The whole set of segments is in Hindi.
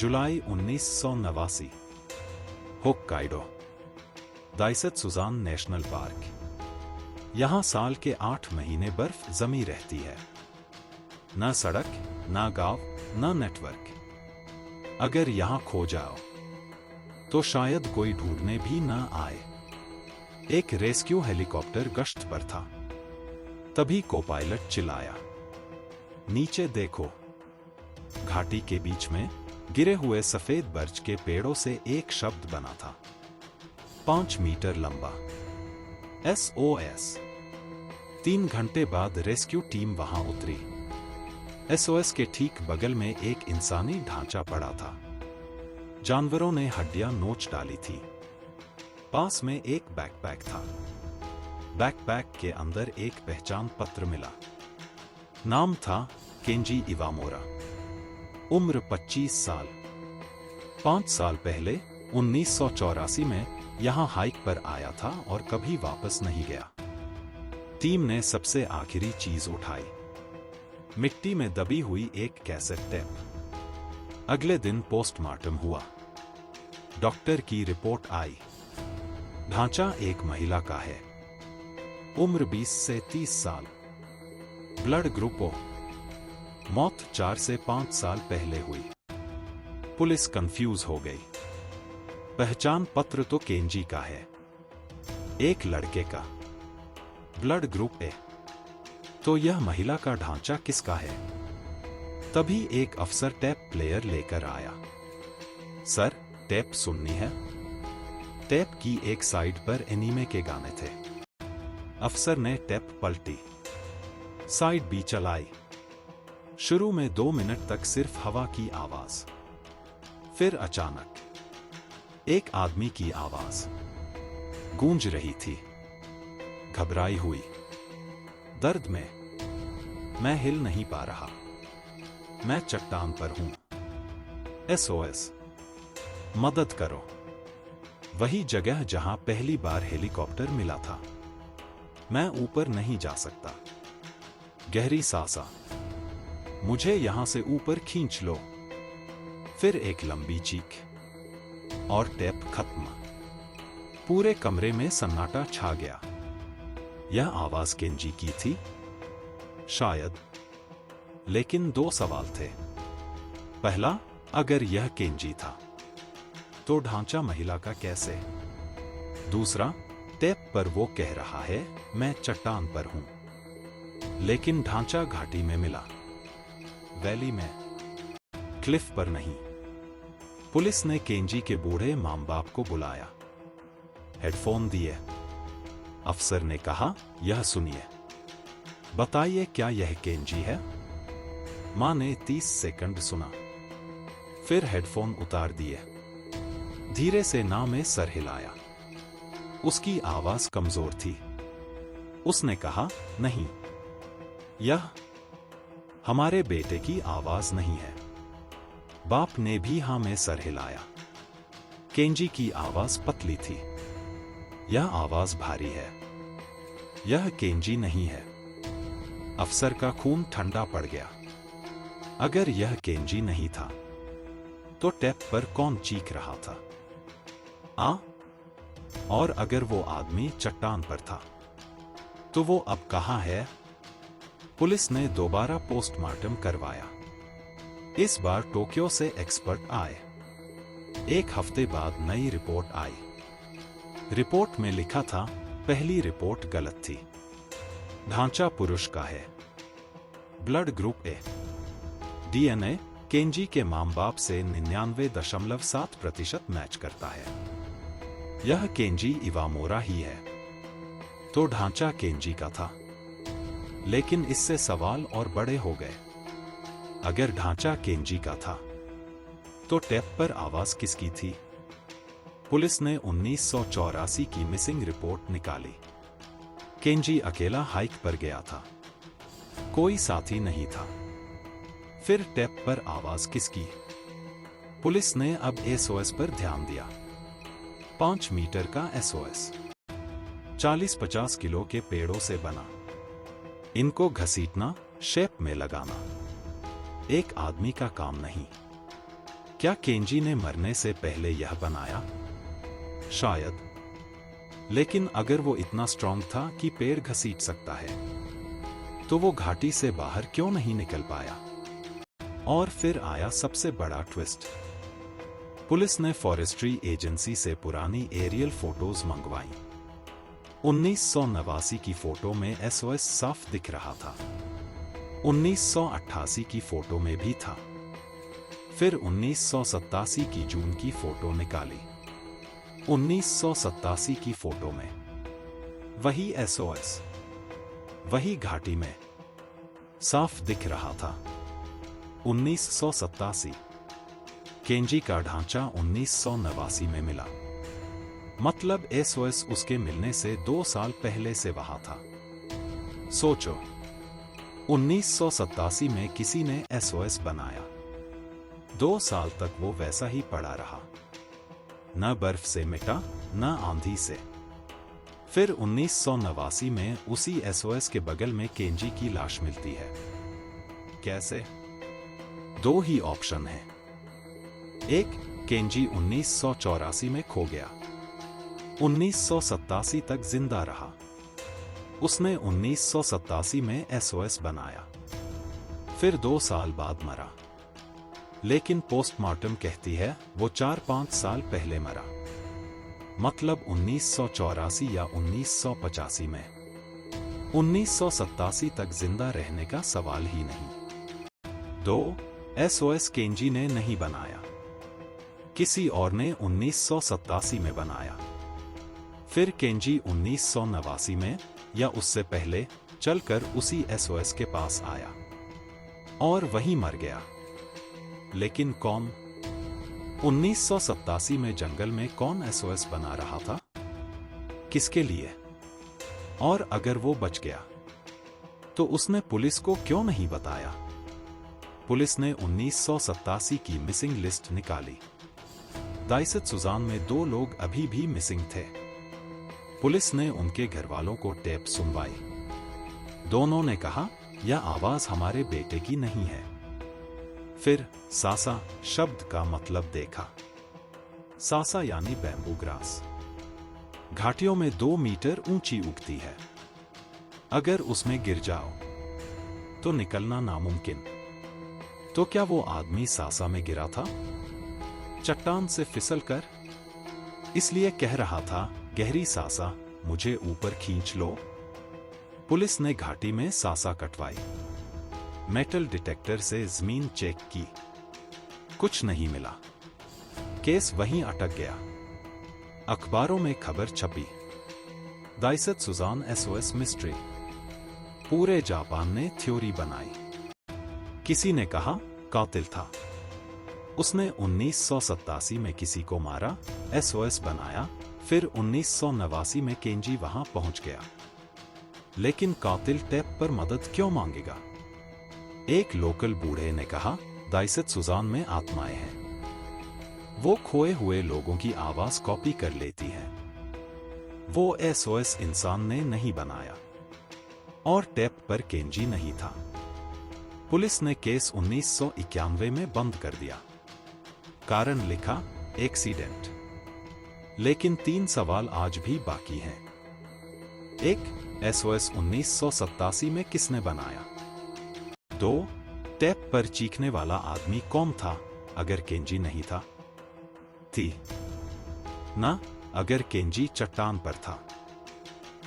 जुलाई 1989। Hokkaido, Daisetsuzan national park. यहाँ साल के 8 महीने बर्फ जमी रहती है। न सड़क, न गांव, न नेटवर्क। अगर यहाँ खो जाओ तो शायद कोई ढूंढने भी न आए। एक रेस्क्यू हेलीकॉप्टर गश्त पर था। तभी को पायलट चिल्लाया, नीचे देखो। घाटी के बीच में गिरे हुए सफेद बर्च के पेड़ों से एक शब्द बना था, 5 मीटर लंबा, SOS। 3 घंटे बाद रेस्क्यू टीम वहां उतरी। SOS के ठीक बगल में एक इंसानी ढांचा पड़ा था। जानवरों ने हड्डियां नोच डाली थी। पास में एक बैकपैक था। बैकपैक के अंदर एक पहचान पत्र मिला। नाम था केंजी इवामोरा। उम्र 25 साल। 5 साल पहले 1984 में यहां हाइक पर आया था और कभी वापस नहीं गया। टीम ने सबसे आखिरी चीज उठाई, मिट्टी में दबी हुई एक कैसेट टेप। अगले दिन पोस्टमार्टम हुआ। डॉक्टर की रिपोर्ट आई। ढांचा एक महिला का है। उम्र 20 से 30 साल। Blood group O। मौत 4 से 5 साल पहले हुई। पुलिस कंफ्यूज हो गई। पहचान पत्र तो केंजी का है, एक लड़के का। Blood group A। तो यह महिला का ढांचा किसका है? तभी एक अफसर टेप प्लेयर लेकर आया। सर, टेप सुननी है। टेप की एक साइड पर एनीमे के गाने थे। अफसर ने टेप पलटी, साइड B चलाई। शुरू में 2 मिनट तक सिर्फ हवा की आवाज। फिर अचानक एक आदमी की आवाज गूंज रही थी, घबराई हुई, दर्द में। मैं हिल नहीं पा रहा, मैं चट्टान पर हूं। SOS, मदद करो। वही जगह जहां पहली बार हेलीकॉप्टर मिला था। मैं ऊपर नहीं जा सकता। गहरी सांसा। मुझे यहां से ऊपर खींच लो। फिर एक लंबी चीख और टेप खत्म। पूरे कमरे में सन्नाटा छा गया। यह आवाज केंजी की थी? शायद। लेकिन 2 सवाल थे। पहला, अगर यह केंजी था तो ढांचा महिला का कैसे? दूसरा, टेप पर वो कह रहा है मैं चट्टान पर हूं, लेकिन ढांचा घाटी में मिला, वैली में, क्लिफ पर नहीं। पुलिस ने केंजी के बूढ़े मां बाप को बुलाया। हेडफोन दिए। अफसर ने कहा, यह सुनिए, बताइए क्या यह केंजी है? मां ने 30 सेकंड सुना, फिर हेडफोन उतार दिए। धीरे से ना में सर हिलाया। उसकी आवाज कमजोर थी। उसने कहा, नहीं, यह हमारे बेटे की आवाज नहीं है। बाप ने भी हां में सर हिलाया। केंजी की आवाज पतली थी। यह आवाज भारी है। यह केंजी नहीं है। अफसर का खून ठंडा पड़ गया। अगर यह केंजी नहीं था तो टेप पर कौन चीख रहा था? और अगर वो आदमी चट्टान पर था तो वो अब कहां है? पुलिस ने दोबारा पोस्टमार्टम करवाया। इस बार टोक्यो से एक्सपर्ट आए। 1 हफ्ते बाद नई रिपोर्ट आई। रिपोर्ट में लिखा था, पहली रिपोर्ट गलत थी। ढांचा पुरुष का है। Blood group A। DNA Kenji के मां बाप से 99.7% मैच करता है। यह केंजी इवामोरा ही है। तो ढांचा केंजी का था। लेकिन इससे सवाल और बड़े हो गए। अगर ढांचा केंजी का था तो टेप पर आवाज किसकी थी? पुलिस ने 1984 की मिसिंग रिपोर्ट निकाली। केंजी अकेला हाइक पर गया था, कोई साथी नहीं था। फिर टेप पर आवाज किसकी? पुलिस ने अब SOS पर ध्यान दिया। 5 मीटर का SOS, 40-50 किलो के पेड़ों से बना। इनको घसीटना, शेप में लगाना एक आदमी का काम नहीं। क्या केंजी ने मरने से पहले यह बनाया? शायद। लेकिन अगर वो इतना स्ट्रांग था कि पेड़ घसीट सकता है, तो वो घाटी से बाहर क्यों नहीं निकल पाया? और फिर आया सबसे बड़ा ट्विस्ट। पुलिस ने फॉरेस्ट्री एजेंसी से पुरानी एरियल फोटोज मंगवाई। 1989 की फोटो में एसओएस साफ दिख रहा था। 1988 की फोटो में भी था। फिर 1987 की जून की फोटो निकाली। 1987 की फोटो में वही एसओएस, वही घाटी में साफ दिख रहा था। 1987। केंजी का ढांचा 1989 में मिला। मतलब एसओएस उसके मिलने से 2 साल पहले से वहां था। सोचो, 1987 में किसी ने एसओएस बनाया। 2 साल तक वो वैसा ही पड़ा रहा, न बर्फ से मिटा न आंधी से। फिर 1989 में उसी एसओएस के बगल में केंजी की लाश मिलती है। कैसे? 2 ही ऑप्शन हैं। एक, केंजी 1984 में खो गया, 1987 तक जिंदा रहा। उसने 1987 में एसओएस बनाया, फिर 2 साल बाद मरा। लेकिन पोस्टमार्टम कहती है वो 4-5 साल पहले मरा। मतलब 1984 या 1985 में। 1987 तक जिंदा रहने का सवाल ही नहीं। 2, एसओएस केंजी ने नहीं बनाया, किसी और ने 1987 में बनाया। फिर केंजी 1989 में या उससे पहले चलकर उसी एसओएस के पास आया और वहीं मर गया। लेकिन कौन? 1987 में जंगल में कौन एसओएस बना रहा था? किसके लिए? और अगर वो बच गया तो उसने पुलिस को क्यों नहीं बताया? पुलिस ने 1987 की मिसिंग लिस्ट निकाली। दाइसेत सुजान में 2 लोग अभी भी मिसिंग थे। पुलिस ने उनके घरवालों को टेप सुनवाई। दोनों ने कहा यह आवाज हमारे बेटे की नहीं है। फिर सासा शब्द का मतलब देखा। सासा यानी बैम्बू ग्रास। घाटियों में 2 मीटर ऊंची उगती है। अगर उसमें गिर जाओ तो निकलना नामुमकिन। तो क्या वो आदमी सासा में गिरा था? चट्टान से फिसलकर? इसलिए कह रहा था गहरी सासा, मुझे ऊपर खींच लो। पुलिस ने घाटी में सासा कटवाई। मेटल डिटेक्टर से जमीन चेक की। कुछ नहीं मिला। केस वहीं अटक गया। अखबारों में खबर छपी, दाइसेत सुजान एसओएस मिस्ट्री। पूरे जापान ने थ्योरी बनाई। किसी ने कहा कातिल था, उसने 1987 में किसी को मारा, एसओएस बनाया। फिर 1989 में केंजी वहां पहुंच गया। लेकिन कातिल टेप पर मदद क्यों मांगेगा? एक लोकल बूढ़े ने कहा दाइसेत सुजान में आत्माएं हैं। वो खोए हुए लोगों की आवाज कॉपी कर लेती हैं। वो एसओएस इंसान ने नहीं बनाया और टेप पर केंजी नहीं था। पुलिस ने केस 1991 में बंद कर दिया। कारण लिखा एक्सीडेंट। लेकिन 3 सवाल आज भी बाकी हैं। 1, एसओएस 1987 में किसने बनाया? 2, टेप पर चीखने वाला आदमी कौन था अगर केंजी नहीं था? 3, ना, अगर केंजी चट्टान पर था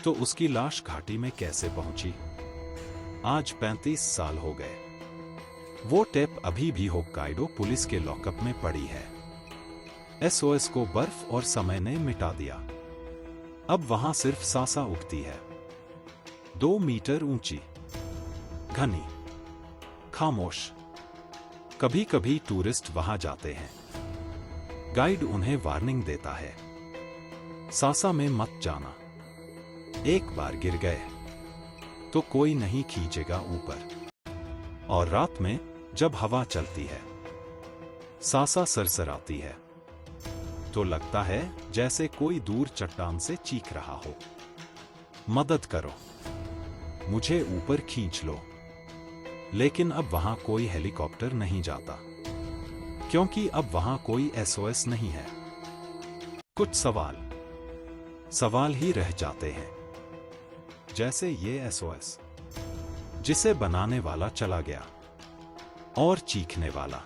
तो उसकी लाश घाटी में कैसे पहुंची? आज 35 साल हो गए। वो टेप अभी भी होक्काइडो पुलिस के लॉकअप में पड़ी है। एसओएस को बर्फ और समय ने मिटा दिया। अब वहां सिर्फ सासा उगती है, 2 मीटर ऊंची, घनी, खामोश। कभी कभी टूरिस्ट वहां जाते हैं। गाइड उन्हें वार्निंग देता है, सासा में मत जाना। एक बार गिर गए तो कोई नहीं खींचेगा ऊपर। और रात में जब हवा चलती है, सासा सरसराती है, तो लगता है जैसे कोई दूर चट्टान से चीख रहा हो, मदद करो, मुझे ऊपर खींच लो। लेकिन अब वहां कोई हेलीकॉप्टर नहीं जाता, क्योंकि अब वहां कोई एसओएस नहीं है। कुछ सवाल ही रह जाते हैं, जैसे ये एसओएस जिसे बनाने वाला चला गया और चीखने वाला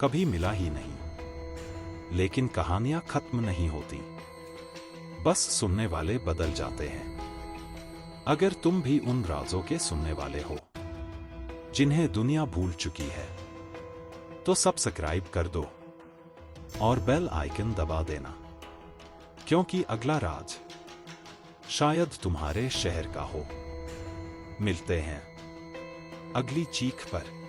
कभी मिला ही नहीं। लेकिन कहानियां खत्म नहीं होती, बस सुनने वाले बदल जाते हैं। अगर तुम भी उन राजों के सुनने वाले हो जिन्हें दुनिया भूल चुकी है, तो सब्सक्राइब कर दो और बेल आइकन दबा देना, क्योंकि अगला राज शायद तुम्हारे शहर का हो। मिलते हैं अगली चीख पर।